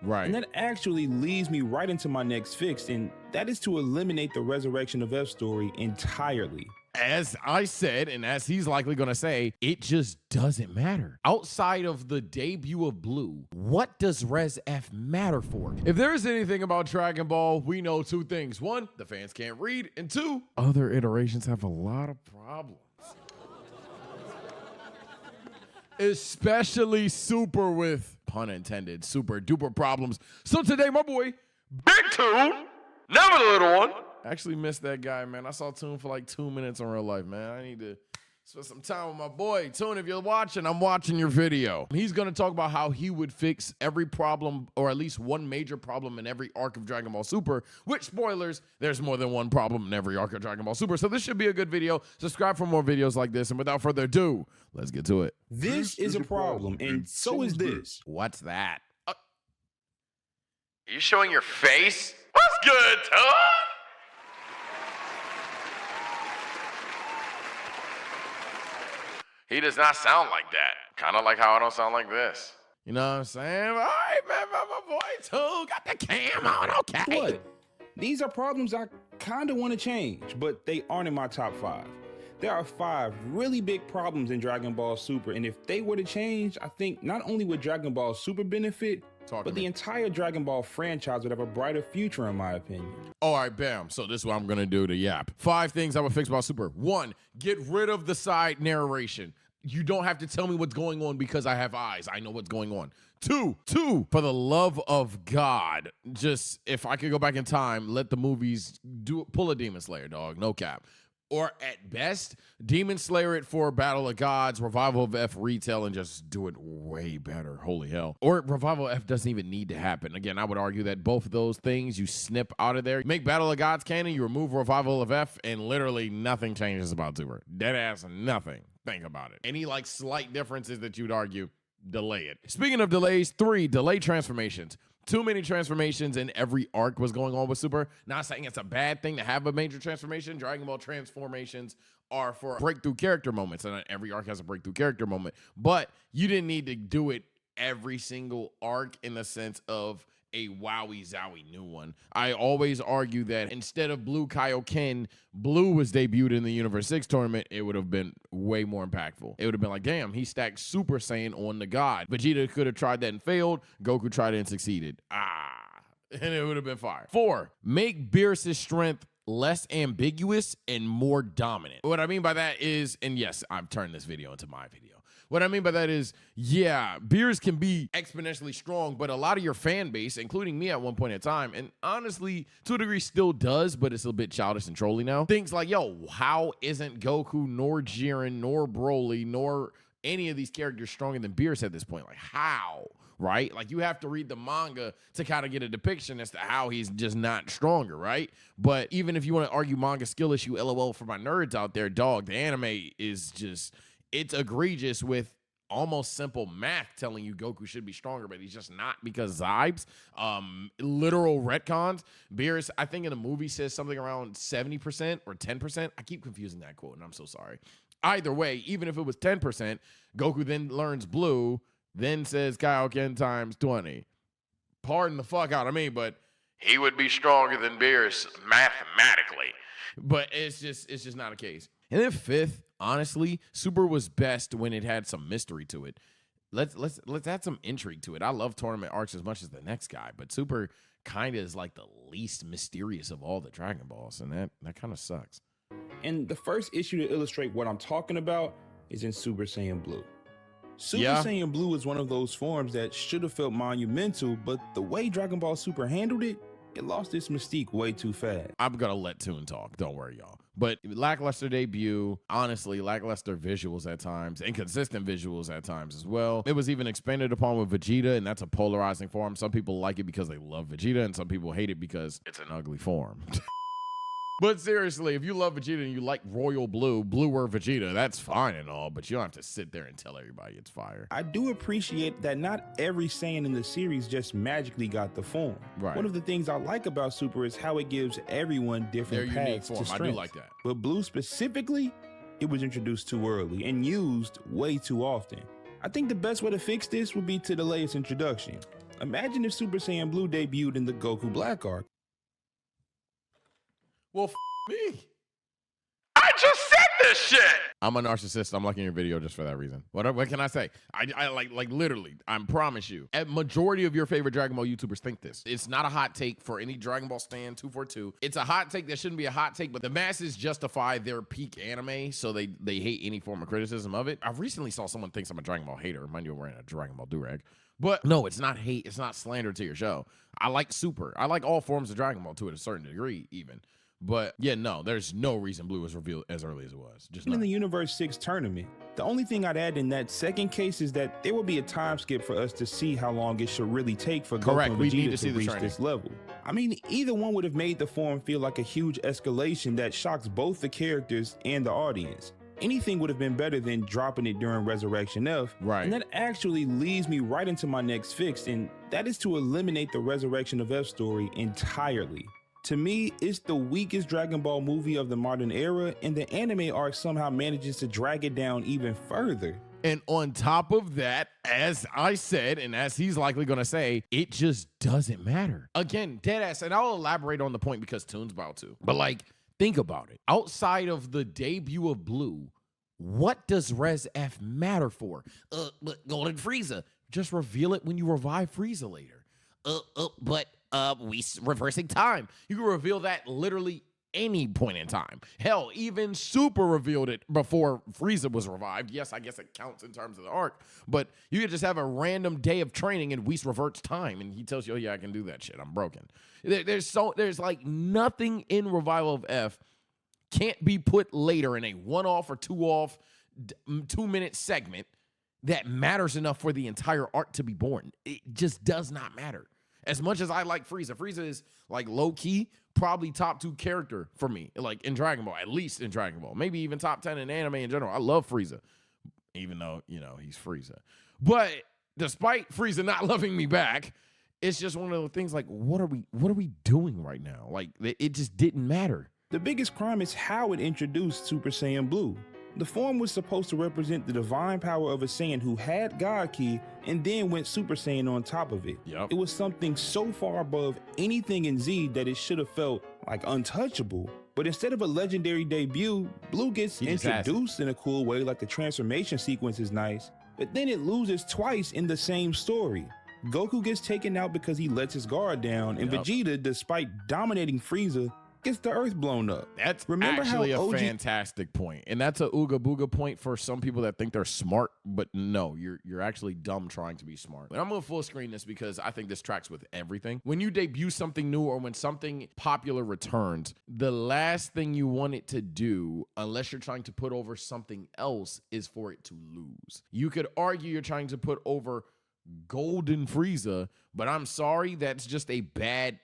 Right. And that actually leads me right into my next fix, and that is to eliminate the resurrection of F story entirely. As I said, and as he's likely going to say, it just doesn't matter. Outside of the debut of Blue, what does Res F matter for? If there is anything about Dragon Ball, we know two things. One, the fans can't read, and two, other iterations have a lot of problems. Especially Super with, pun intended, super duper problems. So today, my boy, Big Toon, never the little one. Actually missed that guy, man. I saw Toon for like 2 minutes in real life, man. I need to spend some time with my boy. Toon, if you're watching, I'm watching your video. He's going to talk about how he would fix every problem, or at least one major problem in every arc of Dragon Ball Super, which, spoilers, there's more than one problem in every arc of Dragon Ball Super. So this should be a good video. Subscribe for more videos like this. And without further ado, let's get to it. This is a problem, and so is this. What's that? Are you showing your face? What's good, Toon? He does not sound like that. Kind of like how I don't sound like this. You know what I'm saying? All right, man, my boy Toon got the cam on, okay. What? These are problems I kind of want to change, but they aren't in my top 5. There are 5 really big problems in Dragon Ball Super, and if they were to change, I think not only would Dragon Ball Super benefit, but the entire Dragon Ball franchise would have a brighter future, in my opinion. All right, bam. So this is what I'm going to do to Yap. 5 things I would fix about Super. 1, get rid of the side narration. You don't have to tell me what's going on because I have eyes. I know what's going on. 2, for the love of God, just if I could go back in time, let the movies pull a Demon Slayer, dog. No cap. Or at best, Demon Slayer it for Battle of Gods, Revival of F retail, and just do it way better. Holy hell. Or Revival of F doesn't even need to happen. Again, I would argue that both of those things you snip out of there. Make Battle of Gods canon, you remove Revival of F, and literally nothing changes about Super. Dead ass nothing. Think about it. Any like slight differences that you'd argue, delay it. Speaking of delays, 3, delay transformations. Too many transformations in every arc was going on with Super. Not saying it's a bad thing to have a major transformation. Dragon Ball transformations are for breakthrough character moments, and every arc has a breakthrough character moment. But you didn't need to do it every single arc in the sense of a wowie zowie new one. I always argue that instead of Blue Kaioken, Blue was debuted in the Universe 6 tournament, it would have been way more impactful. It would have been like, damn, he stacked Super Saiyan on the God. Vegeta could have tried that and failed. Goku tried it and succeeded. And it would have been fire. 4, make Beerus' strength less ambiguous and more dominant. What I mean by that is, and yes, I've turned this video into my video. What I mean by that is, yeah, Beerus can be exponentially strong, but a lot of your fan base, including me at one point in time, and honestly, to a degree still does, but it's a bit childish and trolly now. Things like, yo, how isn't Goku, nor Jiren, nor Broly, nor any of these characters stronger than Beerus at this point? Like, how? Right? Like, you have to read the manga to kind of get a depiction as to how he's just not stronger, right? But even if you want to argue manga skill issue, LOL for my nerds out there, dog, the anime is just... it's egregious with almost simple math telling you Goku should be stronger, but he's just not because Zybes. Literal retcons. Beerus, I think in the movie says something around 70% or 10%. I keep confusing that quote, and I'm so sorry. Either way, even if it was 10%, Goku then learns Blue, then says Kaioken times 20. Pardon the fuck out of me, but he would be stronger than Beerus mathematically. But it's just not a case. And then 5th, honestly, Super was best when it had some mystery to it. Let's add some intrigue to it. I love tournament arcs as much as the next guy, but Super kind of is like the least mysterious of all the Dragon Balls, and that kind of sucks. And the first issue to illustrate what I'm talking about is in Super Saiyan Blue. Super Saiyan Blue is one of those forms that should have felt monumental, but the way Dragon Ball Super handled it, it lost its mystique way too fast. I'm gonna let Toon talk. Don't worry, y'all. But lackluster debut, honestly, lackluster visuals at times, inconsistent visuals at times as well. It was even expanded upon with Vegeta, and that's a polarizing form. Some people like it because they love Vegeta, and some people hate it because it's an ugly form. But seriously, if you love Vegeta and you like Royal Blue, Blue or Vegeta, that's fine and all, but you don't have to sit there and tell everybody it's fire. I do appreciate that not every Saiyan in the series just magically got the form. Right. One of the things I like about Super is how it gives everyone different paths to strength. I do like that. But Blue specifically, it was introduced too early and used way too often. I think the best way to fix this would be to delay its introduction. Imagine if Super Saiyan Blue debuted in the Goku Black arc. Well, me. I just said this shit! I'm a narcissist. I'm liking your video just for that reason. What can I say? I like literally, I promise you. A majority of your favorite Dragon Ball YouTubers think this. It's not a hot take for any Dragon Ball stan 242. It's a hot take that shouldn't be a hot take, but the masses justify their peak anime, so they hate any form of criticism of it. I recently saw someone thinks I'm a Dragon Ball hater. Mind you, I'm wearing a Dragon Ball do-rag. But no, it's not hate. It's not slander to your show. I like Super. I like all forms of Dragon Ball to a certain degree, even. But yeah, no, there's no reason Blue was revealed as early as it was. Just in the Universe 6 tournament. The only thing I'd add in that second case is that there will be a time skip for us to see how long it should really take for Goku and Vegeta to reach this level. I mean, either one would have made the form feel like a huge escalation that shocks both the characters and the audience. Anything would have been better than dropping it during Resurrection F. Right. And that actually leads me right into my next fix, and that is to eliminate the Resurrection of F story entirely. To me, it's the weakest Dragon Ball movie of the modern era, and the anime arc somehow manages to drag it down even further. And on top of that, as I said, and as he's likely going to say, it just doesn't matter. Again, deadass, and I'll elaborate on the point because Toon's about to. But like, think about it. Outside of the debut of Blue, what does Res F matter for? But Golden Frieza. Just reveal it when you revive Frieza later. But we reversing time. You can reveal that literally any point in time. Hell, even Super revealed it before Frieza was revived. Yes, I guess it counts in terms of the arc, but you could just have a random day of training and Whis reverts time, and he tells you, "Oh yeah, I can do that shit. I'm broken." There's like nothing in Revival of F can't be put later in a one-off or two-off 2-minute segment that matters enough for the entire arc to be born. It just does not matter. As much as I like Frieza, Frieza is like low-key, probably top 2 character for me, like in Dragon Ball, at least in Dragon Ball. Maybe even top 10 in anime in general. I love Frieza, even though, you know, he's Frieza. But despite Frieza not loving me back, it's just one of those things like, what are we doing right now? Like, it just didn't matter. The biggest crime is how it introduced Super Saiyan Blue. The form was supposed to represent the divine power of a Saiyan who had God Ki and then went Super Saiyan on top of it. Yep. It was something so far above anything in Z that it should have felt like untouchable. But instead of a legendary debut, Blue gets introduced in a cool way, like the transformation sequence is nice, but then it loses twice in the same story. Goku gets taken out because he lets his guard down, and Vegeta, despite dominating Frieza, gets the earth blown up. That's actually a fantastic point. And that's a ooga booga point for some people that think they're smart, but no, you're actually dumb trying to be smart. But I'm gonna full screen this because I think this tracks with everything. When you debut something new or when something popular returns, the last thing you want it to do, unless you're trying to put over something else, is for it to lose. You could argue you're trying to put over Golden Frieza, but I'm sorry, that's just a bad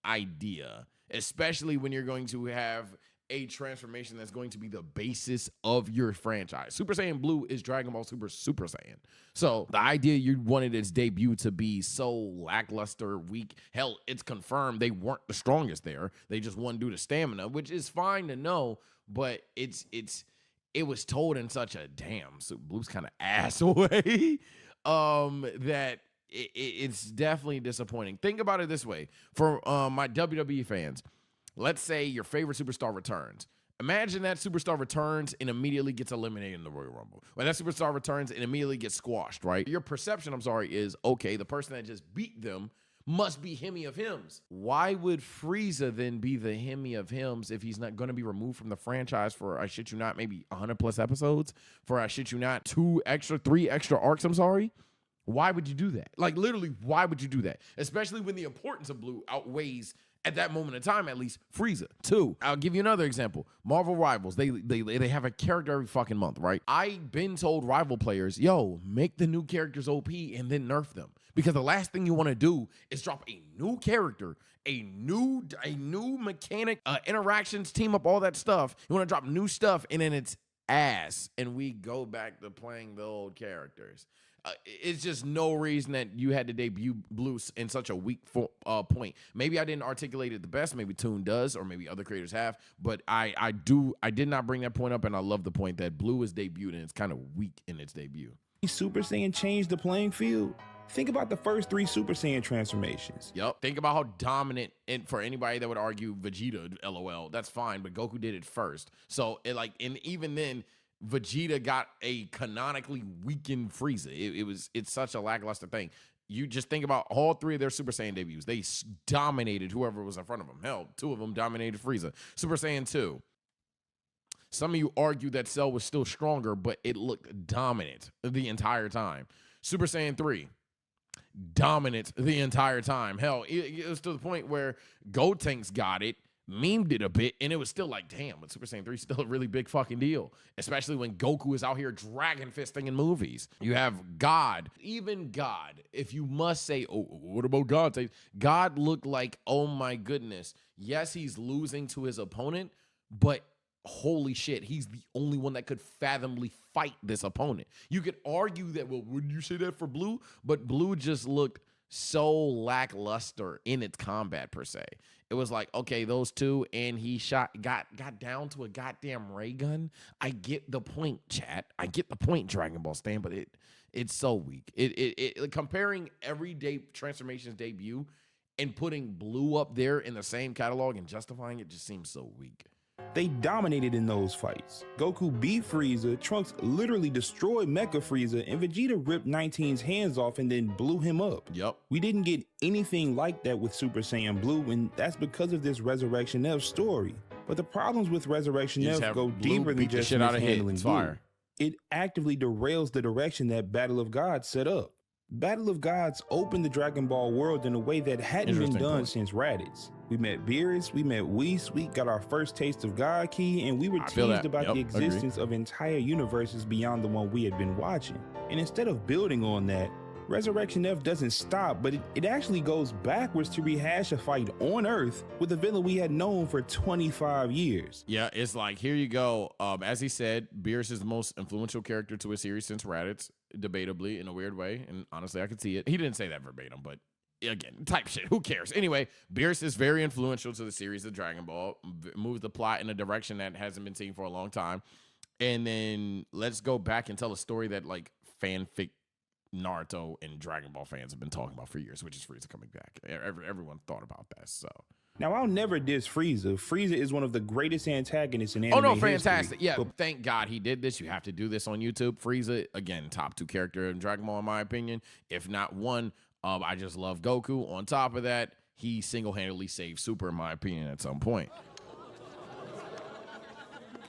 idea. Especially when you're going to have a transformation that's going to be the basis of your franchise. Super Saiyan Blue is Dragon Ball Super Saiyan. So the idea you wanted its debut to be so lackluster, weak, hell, it's confirmed they weren't the strongest there. They just won due to stamina, which is fine to know, but it was told in such a damn, so Blue's kind of ass way that it's definitely disappointing. Think about it this way. For my WWE fans, let's say your favorite superstar returns. Imagine that superstar returns and immediately gets eliminated in the Royal Rumble. Or that superstar returns and immediately gets squashed, right? Your perception, is, okay, the person that just beat them must be Hemi of Hims. Why would Frieza then be the Hemi of Hims if he's not going to be removed from the franchise for, I shit you not, maybe 100 plus episodes? For, I shit you not, 3 extra arcs, Why would you do that? Like, literally, why would you do that? Especially when the importance of Blue outweighs, at that moment in time, at least, Frieza. 2, I'll give you another example. Marvel Rivals, they have a character every fucking month, right? I've been told Rival players, yo, make the new characters OP and then nerf them. Because the last thing you want to do is drop a new character, a new mechanic, interactions, team up, all that stuff. You want to drop new stuff, and then it's ass, and we go back to playing the old characters. It's just no reason that you had to debut Blue in such a weak point. Maybe I didn't articulate it the best. Maybe Toon does, or maybe other creators have. But I did not bring that point up, and I love the point that Blue is debuted and it's kind of weak in its debut. Super Saiyan changed the playing field. Think about the first 3 Super Saiyan transformations. Yep. Think about how dominant, and for anybody that would argue Vegeta, LOL, that's fine, but Goku did it first. So and even then, Vegeta got a canonically weakened Frieza. It's such a lackluster thing. You just think about all 3 of their Super Saiyan debuts. They dominated whoever was in front of them. Hell, 2 of them dominated Frieza. Super Saiyan 2. Some of you argue that Cell was still stronger, but it looked dominant the entire time. Super Saiyan 3. Dominant the entire time. Hell, it was to the point where Gotenks got it, memed it a bit, and it was still like, damn, but Super Saiyan 3 is still a really big fucking deal, especially when Goku is out here dragon fisting in movies. You have God. Even God, if you must say, oh, what about God? God looked like, oh my goodness. Yes, he's losing to his opponent, but holy shit, he's the only one that could fathomably fight this opponent. You could argue that, well, wouldn't you say that for Blue? But Blue just looked so lackluster in its combat per se. It was like, okay, those 2, and he got down to a goddamn ray gun. I get the point, chat. I get the point, Dragon Ball Stan, but it's so weak. It comparing everyday transformations debut and putting Blue up there in the same catalog and justifying it just seems so weak. They dominated in those fights. Goku beat Frieza, Trunks literally destroyed Mecha Frieza, and Vegeta ripped 19's hands off and then blew him up. Yep. We didn't get anything like that with Super Saiyan Blue, and that's because of this Resurrection F story. But the problems with Resurrection F go deeper than just mishandling Blue. It actively derails the direction that Battle of Gods set up. Battle of Gods opened the Dragon Ball world in a way that hadn't been done since Raditz. We met Beerus, we met Whis, we got our first taste of God Ki, and we were teased about the existence of entire universes beyond the one we had been watching. And instead of building on that, Resurrection F doesn't stop, but it actually goes backwards to rehash a fight on Earth with a villain we had known for 25 years. Yeah, it's like, here you go. As he said, Beerus is the most influential character to a series since Raditz, debatably, in a weird way, and honestly, I could see it. He didn't say that verbatim, but again, type shit, who cares? Anyway, Beerus is very influential to the series of Dragon Ball, moves the plot in a direction that hasn't been seen for a long time, and then let's go back and tell a story that, like, fanfic Naruto and Dragon Ball fans have been talking about for years, which is Frieza coming back. Everyone thought about that, so. Now, I'll never diss Frieza. Frieza is one of the greatest antagonists in anime history. Oh, no, history. fantastic. Yeah, but thank God he did this. You have to do this on YouTube. Frieza, again, top 2 character in Dragon Ball, in my opinion. If not one, I just love Goku. On top of that, he single-handedly saved Super, in my opinion, at some point.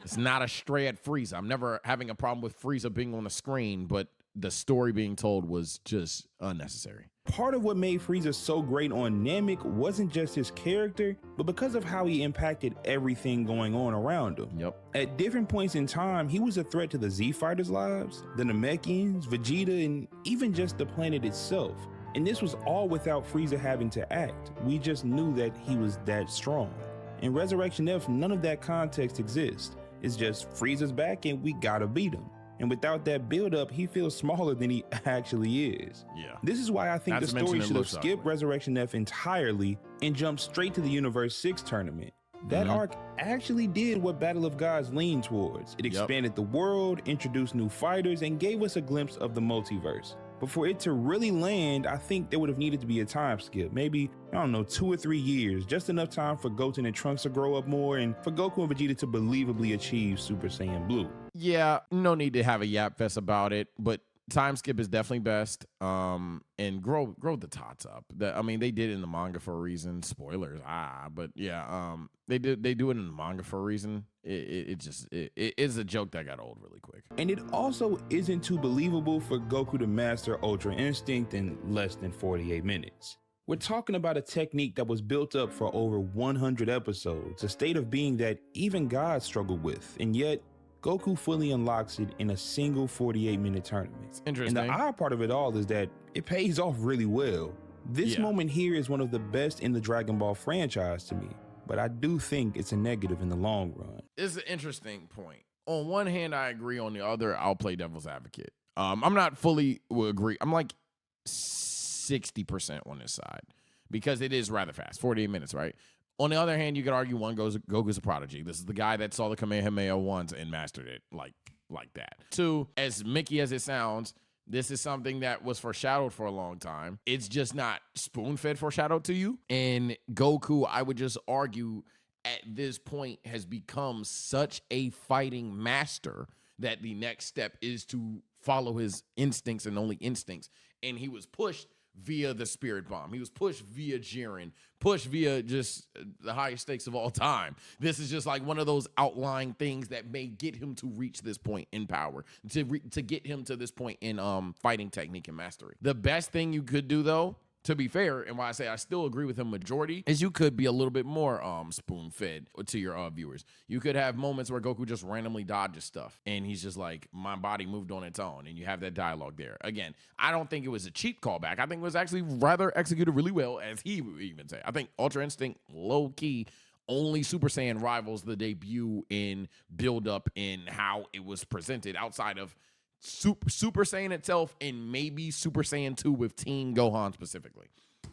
It's not a stray at Frieza. I'm never having a problem with Frieza being on the screen, but the story being told was just unnecessary. Part of what made Frieza so great on Namek wasn't just his character, but because of how he impacted everything going on around him. Yep. At different points in time, he was a threat to the Z-Fighters' lives, the Namekians, Vegeta, and even just the planet itself. And this was all without Frieza having to act. We just knew that he was that strong. In Resurrection F, none of that context exists. It's just Frieza's back and we gotta beat him. And without that build-up, he feels smaller than he actually is. Yeah. This is why I think the story should have skipped Resurrection F entirely and jumped straight to the Universe 6 tournament. That arc actually did what Battle of Gods leaned towards. It expanded the world, introduced new fighters, and gave us a glimpse of the multiverse. But for it to really land, I think there would have needed to be a time skip. Maybe, I don't know, 2 or 3 years. Just enough time for Goten and Trunks to grow up more and for Goku and Vegeta to believably achieve Super Saiyan Blue. Yeah, no need to have a yap fest about it, but time skip is definitely best. And grow the tots up. I mean, they did it in the manga for a reason. Spoilers, but yeah, they do it in the manga for a reason. It is a joke that got old really quick. And it also isn't too believable for Goku to master Ultra Instinct in less than 48 minutes. We're talking about a technique that was built up for over 100 episodes, a state of being that even gods struggle with, and yet Goku fully unlocks it in a single 48-minute tournament. It's interesting. And the odd part of it all is that it pays off really well. This moment here is one of the best in the Dragon Ball franchise to me, but I do think it's a negative in the long run. It's an interesting point. On one hand, I agree. On the other, I'll play devil's advocate. I'm not fully agree. I'm like 60% on this side because it is rather fast, 48 minutes, right? On the other hand, you could argue Goku's a prodigy. This is the guy that saw the Kamehameha once and mastered it like that. 2, as Mickey as it sounds, This is something that was foreshadowed for a long time. It's just not spoon-fed foreshadowed to you. And Goku, I would just argue, at this point has become such a fighting master that the next step is to follow his instincts and only instincts. And he was pushed via the Spirit Bomb. He was pushed via Jiren, pushed via just the highest stakes of all time. This is just like one of those outlying things that may get him to reach this point in power, to get him to this point in fighting technique and mastery. The best thing you could do, though, to be fair, and why I say I still agree with him majority, is you could be a little bit more spoon-fed to your viewers. You could have moments where Goku just randomly dodges stuff, and he's just like, my body moved on its own, and you have that dialogue there. Again, I don't think it was a cheap callback. I think it was actually rather executed really well, as he would even say. I think Ultra Instinct, low-key, only Super Saiyan rivals the debut in build-up in how it was presented outside of Super Saiyan itself and maybe Super Saiyan 2 with Teen Gohan specifically.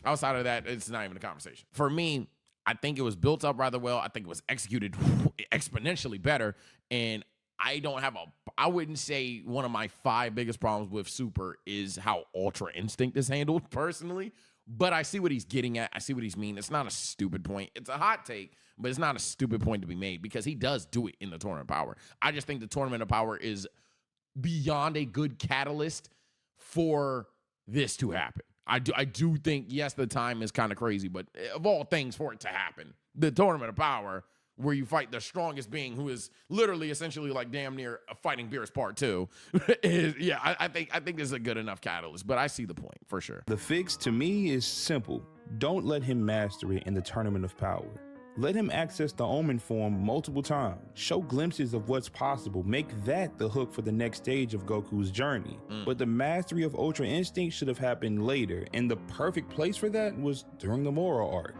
Outside of that, it's not even a conversation. For me, I think it was built up rather well. I think it was executed exponentially better. And I wouldn't say one of my 5 biggest problems with Super is how Ultra Instinct is handled personally. But I see what he's getting at. I see what he's meaning. It's not a stupid point. It's a hot take, but it's not a stupid point to be made because he does do it in the Tournament of Power. I just think the Tournament of Power is beyond a good catalyst for this to happen. I do think, yes, the time is kind of crazy, but of all things for it to happen, the Tournament of Power, where you fight the strongest being who is literally essentially like damn near a fighting Beerus Part 2, is, yeah, I think this is a good enough catalyst, but I see the point for sure. The fix to me is simple. Don't let him master it in the Tournament of Power. Let him access the Omen form multiple times. Show glimpses of what's possible. Make that the hook for the next stage of Goku's journey. But the mastery of Ultra Instinct should have happened later, and the perfect place for that was during the Moro arc.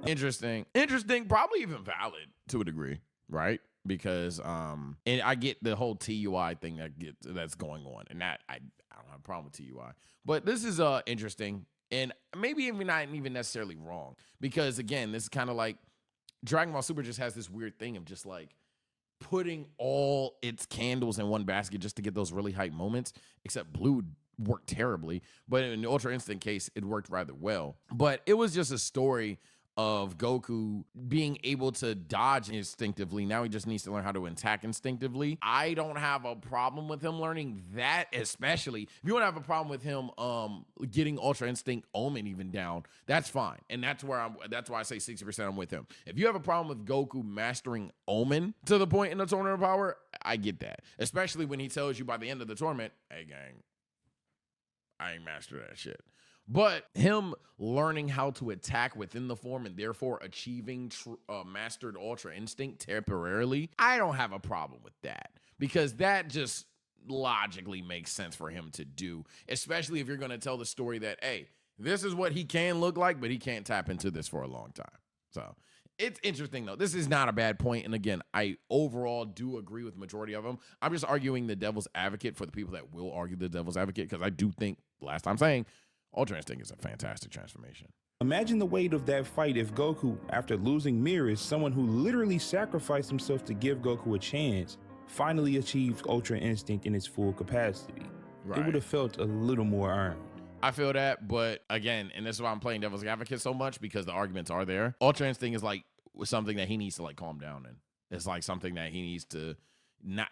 Interesting, probably even valid to a degree, right? Because and I get the whole TUI thing that's going on, and that I don't have a problem with TUI. But this is interesting, and maybe even not even necessarily wrong, because again, this is kind of like Dragon Ball Super just has this weird thing of just like putting all its candles in one basket just to get those really hype moments, except Blue worked terribly. But in the Ultra Instinct case, it worked rather well. But it was just a story of Goku being able to dodge instinctively. Now he just needs to learn how to attack instinctively. I don't have a problem with him learning that, especially. If you want to have a problem with him getting Ultra Instinct Omen even down, that's fine. And that's why I say 60% I'm with him. If you have a problem with Goku mastering Omen to the point in the Tournament of Power, I get that. Especially when he tells you by the end of the tournament, hey gang, I ain't mastered that shit. But him learning how to attack within the form and therefore achieving mastered Ultra Instinct temporarily, I don't have a problem with that, because that just logically makes sense for him to do, especially if you're going to tell the story that, hey, this is what he can look like, but he can't tap into this for a long time. So it's interesting, though. This is not a bad point. And again, I overall do agree with the majority of them. I'm just arguing the devil's advocate for the people that will argue the devil's advocate, because I do think, last time saying, Ultra Instinct is a fantastic transformation. Imagine the weight of that fight if Goku, after losing Mirrors, someone who literally sacrificed himself to give Goku a chance, finally achieved Ultra Instinct in its full capacity. Right. It would have felt a little more earned. I feel that, but again, and this is why I'm playing devil's advocate so much, because the arguments are there. Ultra Instinct is like something that he needs to like calm down in. It's like something that he needs to not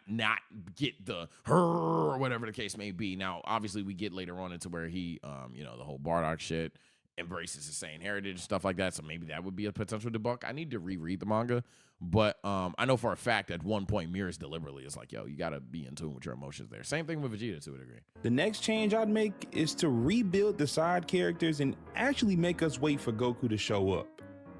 get the or whatever the case may be. Now, obviously, we get later on into where he, the whole Bardock shit, embraces his Saiyan heritage and stuff like that. So maybe that would be a potential debunk. I need to reread the manga, but I know for a fact at one point Mirrors deliberately is like, yo, you got to be in tune with your emotions there. Same thing with Vegeta to a degree. The next change I'd make is to rebuild the side characters and actually make us wait for Goku to show up.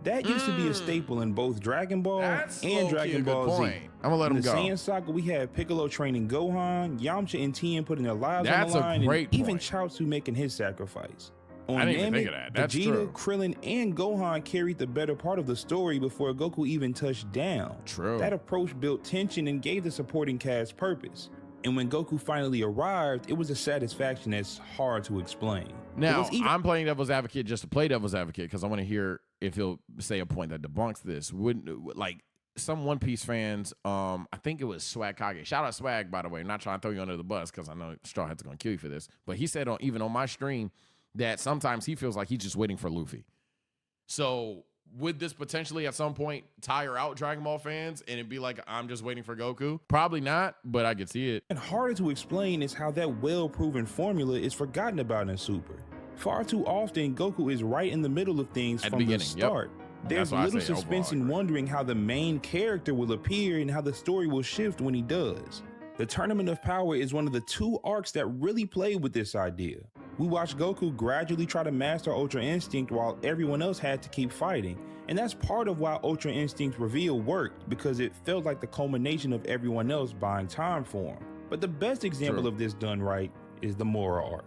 That used to be a staple in both Dragon Ball and Dragon Ball Z. I'm gonna let him go. In the Saiyan saga, we had Piccolo training Gohan, Yamcha and Tien putting their lives on the line, and even Chaozu making his sacrifice. On I didn't even think of that. That's Vegeta, true. Krillin, and Gohan carried the better part of the story before Goku even touched down. True. That approach built tension and gave the supporting cast purpose. And when Goku finally arrived, it was a satisfaction that's hard to explain. Now, I'm playing devil's advocate just to play devil's advocate, because I want to hear if he'll say a point that debunks this. some One Piece fans, I think it was Swag Kage. Shout out Swag, by the way. Not trying to throw you under the bus because I know Straw Hat's going to kill you for this. But he said even on my stream that sometimes he feels like he's just waiting for Luffy. So would this potentially at some point tire out Dragon Ball fans and it'd be like, I'm just waiting for Goku? Probably not, but I could see it. And harder to explain is how that well-proven formula is forgotten about in Super. Far too often, Goku is right in the middle of things At from the start. Yep. There's little suspense in wondering how the main character will appear and how the story will shift when he does. The Tournament of Power is one of the 2 arcs that really played with this idea. We watched Goku gradually try to master Ultra Instinct while everyone else had to keep fighting, and that's part of why Ultra Instinct's reveal worked, because it felt like the culmination of everyone else buying time for him. But the best example of this done right is the Moro arc.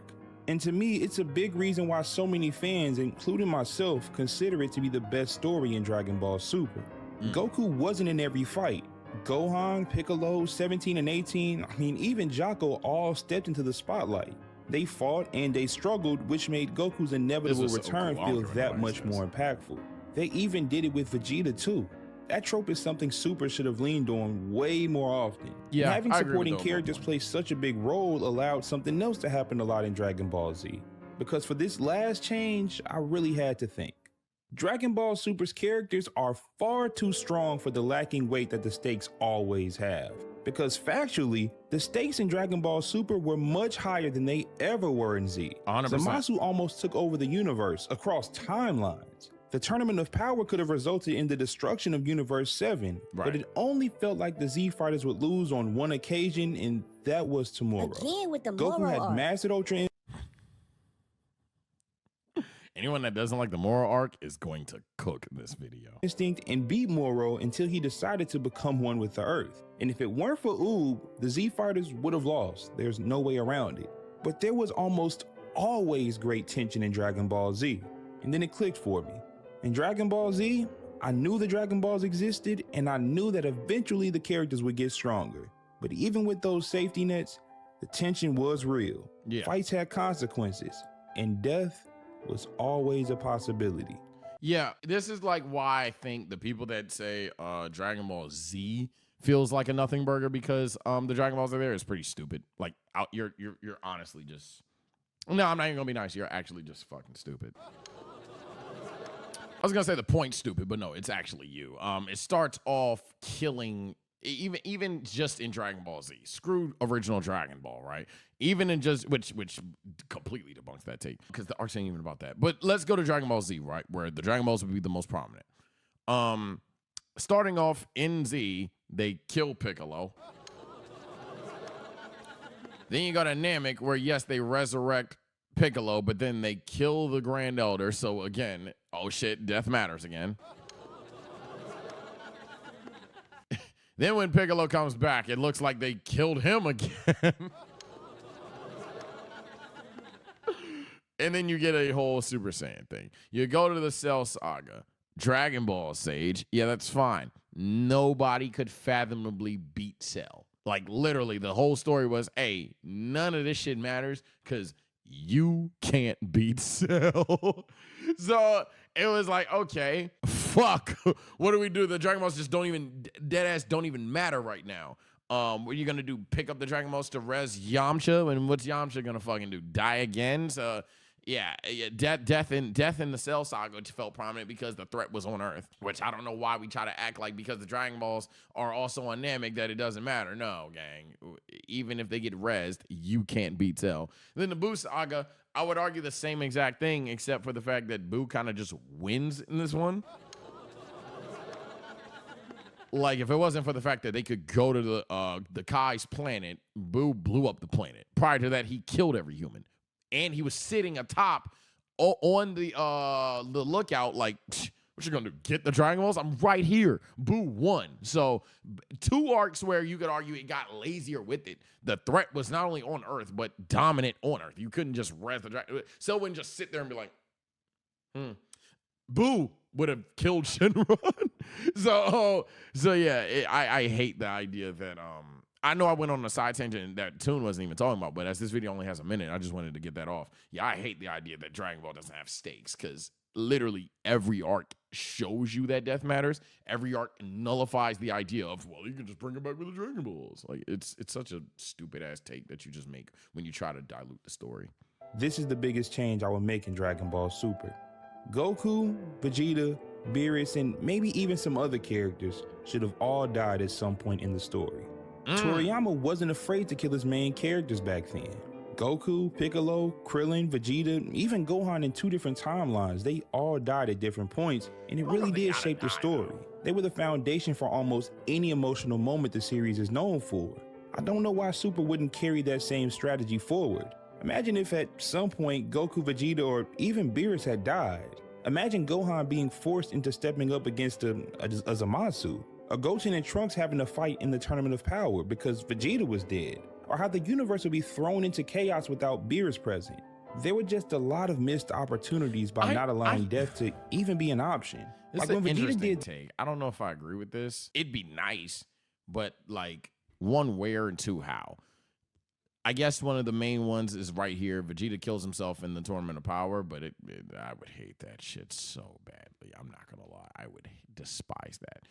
And to me, it's a big reason why so many fans, including myself, consider it to be the best story in Dragon Ball Super. Goku wasn't in every fight. Gohan, Piccolo, 17 and 18, even Jocko all stepped into the spotlight. They fought and they struggled, which made Goku's inevitable return feel that much more impactful. They even did it with Vegeta too. That trope is something Super should have leaned on way more often. Yeah, and having I agree supporting with characters play such a big role allowed something else to happen a lot in Dragon Ball Z. Because for this last change, I really had to think. Dragon Ball Super's characters are far too strong for the lacking weight that the stakes always have. Because factually, the stakes in Dragon Ball Super were much higher than they ever were in Z. 100%. Zamasu almost took over the universe across timelines. The Tournament of Power could have resulted in the destruction of Universe 7, but it only felt like the Z Fighters would lose on one occasion, and that was tomorrow. Again with the Goku Moro had arc. mastered Ultra Anyone that doesn't like the Moro arc is going to cook this video. Instinct and beat Moro until he decided to become one with the Earth. And if it weren't for Oob, the Z Fighters would have lost. There's no way around it. But there was almost always great tension in Dragon Ball Z, and then it clicked for me. In Dragon Ball Z, I knew the Dragon Balls existed, and I knew that eventually the characters would get stronger. But even with those safety nets, the tension was real. Fights had consequences, and death was always a possibility. Yeah, this is like why I think the people that say Dragon Ball Z feels like a nothing burger because the Dragon Balls are there is pretty stupid. Like, you're honestly just... No, I'm not even gonna be nice. You're actually just fucking stupid. I was gonna say the point's stupid, but no, it's actually you. It starts off killing, even just in Dragon Ball Z. Screw original Dragon Ball, right? Even in just which completely debunks that take because the arcs ain't even about that. But let's go to Dragon Ball Z, right, where the Dragon Balls would be the most prominent. Starting off in Z, they kill Piccolo. Then you got a Namek where yes, they resurrect Piccolo, but then they kill the Grand Elder. So again, oh shit, death matters again. Then when Piccolo comes back, it looks like they killed him again. And then you get a whole Super Saiyan thing. You go to the Cell Saga, Dragon Ball Sage. Yeah, that's fine. Nobody could fathomably beat Cell. Like literally the whole story was, hey, none of this shit matters because you can't beat Cell. So it was like, okay, fuck. What do we do? The Dragon Balls just don't even, deadass don't even matter right now. What are you gonna do? Pick up the Dragon Balls to res Yamcha? And what's Yamcha gonna fucking do? Die again? So yeah, death in the Cell Saga felt prominent because the threat was on Earth, which I don't know why we try to act like because the Dragon Balls are also on Namek that it doesn't matter. No, gang. Even if they get rezzed, you can't beat Cell. Then the Buu Saga, I would argue the same exact thing, except for the fact that Buu kind of just wins in this one. Like, if it wasn't for the fact that they could go to the Kai's planet, Buu blew up the planet. Prior to that, he killed every human. And he was sitting atop on the lookout like, what you gonna do, get the Dragon Balls? I'm right here. Buu won. So 2 arcs where you could argue it got lazier with it. The threat was not only on Earth, but dominant on Earth. You couldn't just res the Dragon. So wouldn't just sit there and be like, Buu would have killed Shenron. so yeah, I hate the idea that I know I went on a side tangent and that Toon wasn't even talking about, but as this video only has a minute, I just wanted to get that off. Yeah, I hate the idea that Dragon Ball doesn't have stakes because literally every arc shows you that death matters. Every arc nullifies the idea of, well, you can just bring it back with the Dragon Balls. Like, it's such a stupid ass take that you just make when you try to dilute the story. This is the biggest change I would make in Dragon Ball Super. Goku, Vegeta, Beerus, and maybe even some other characters should have all died at some point in the story. Toriyama wasn't afraid to kill his main characters back then. Goku, Piccolo, Krillin, Vegeta, even Gohan in 2 different timelines, they all died at different points, and it really did shape the story. They were the foundation for almost any emotional moment the series is known for. I don't know why Super wouldn't carry that same strategy forward. Imagine if at some point Goku, Vegeta, or even Beerus had died. Imagine Gohan being forced into stepping up against a Zamasu, or Goten and Trunks having a fight in the Tournament of Power because Vegeta was dead, or how the universe would be thrown into chaos without Beerus present. There were just a lot of missed opportunities by not allowing death to even be an option. This Like is when an Vegeta interesting did. take. I don't know if I agree with this. It'd be nice, but like, 1, where, and 2, how. I guess one of the main ones is right here. Vegeta kills himself in the Tournament of Power, but I would hate that shit so badly. I'm not gonna lie. I would despise that.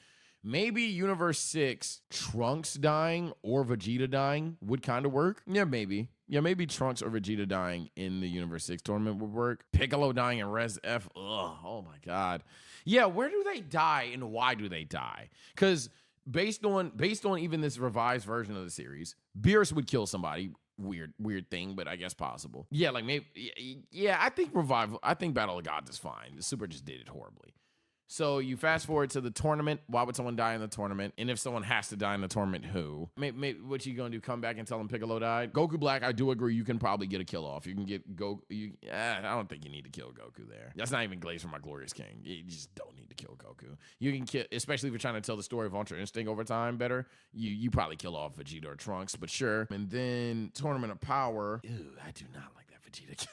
Maybe Universe 6, Trunks dying or Vegeta dying would kind of work. Yeah, maybe. Yeah, maybe Trunks or Vegeta dying in the Universe 6 tournament would work. Piccolo dying in Res F. Ugh, oh my God. Yeah, where do they die and why do they die? Because based on even this revised version of the series, Beerus would kill somebody. Weird thing, but I guess possible. Yeah, like maybe. Yeah, I think Battle of Gods is fine. The Super just did it horribly. So you fast forward to the tournament. Why would someone die in the tournament? And if someone has to die in the tournament, who? Maybe what you gonna do? Come back and tell them Piccolo died? Goku Black, I do agree. You can probably get a kill off. You can get Goku. I don't think you need to kill Goku there. That's not even Glaze for my Glorious King. You just don't need to kill Goku. You can kill, especially if you're trying to tell the story of Ultra Instinct over time better. You probably kill off Vegeta or Trunks, but sure. And then Tournament of Power. Ew, I do not like that Vegeta kill.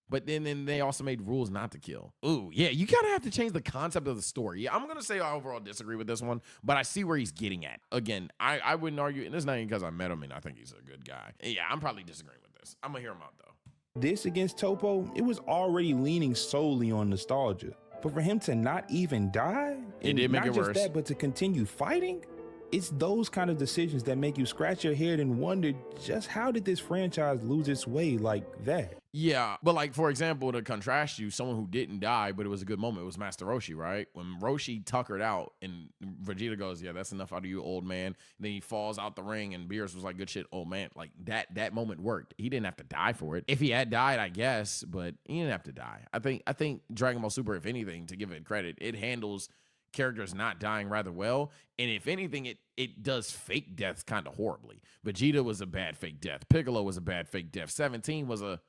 But then they also made rules not to kill. Ooh, yeah, you kind of have to change the concept of the story. Yeah, I'm going to say I overall disagree with this one, but I see where he's getting at. Again, I wouldn't argue, and it's not even because I met him and I think he's a good guy. Yeah, I'm probably disagreeing with this. I'm going to hear him out, though. This against Topo, it was already leaning solely on nostalgia. But for him to not even die, It did make not it just worse. that, but to continue fighting, it's those kind of decisions that make you scratch your head and wonder, just how did this franchise lose its way like that? Yeah, but like, for example, to contrast you, someone who didn't die, but it was a good moment, it was Master Roshi, right? When Roshi tuckered out and Vegeta goes, yeah, that's enough out of you, old man. And then he falls out the ring and Beerus was like, good shit, old man. Like, that moment worked. He didn't have to die for it. If he had died, I guess, but he didn't have to die. I think Dragon Ball Super, if anything, to give it credit, it handles characters not dying rather well. And if anything, it does fake deaths kind of horribly. Vegeta was a bad fake death. Piccolo was a bad fake death. 17 was a...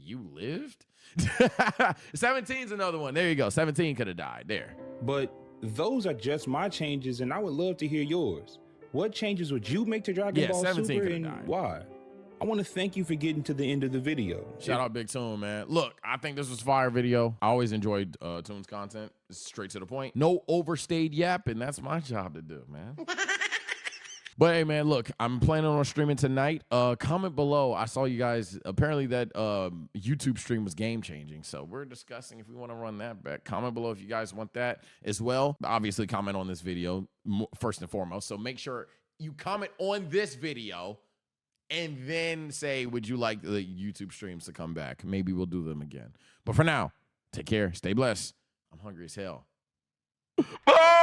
You lived? 17's another one. There you go. 17 could have died there. But those are just my changes, and I would love to hear yours. What changes would you make to Dragon Ball 17 Super coulda and died. why? I want to thank you for getting to the end of the video. Shout out Big Toon, man. Look, I think this was fire video. I always enjoyed Toon's content. It's straight to the point. No overstayed yapping. That's my job to do, man. But hey, man, look, I'm planning on streaming tonight. Comment below. I saw you guys. Apparently that YouTube stream was game changing. So we're discussing if we want to run that back. Comment below if you guys want that as well. Obviously, comment on this video first and foremost. So make sure you comment on this video and then say, would you like the YouTube streams to come back? Maybe we'll do them again. But for now, take care. Stay blessed. I'm hungry as hell. Bye!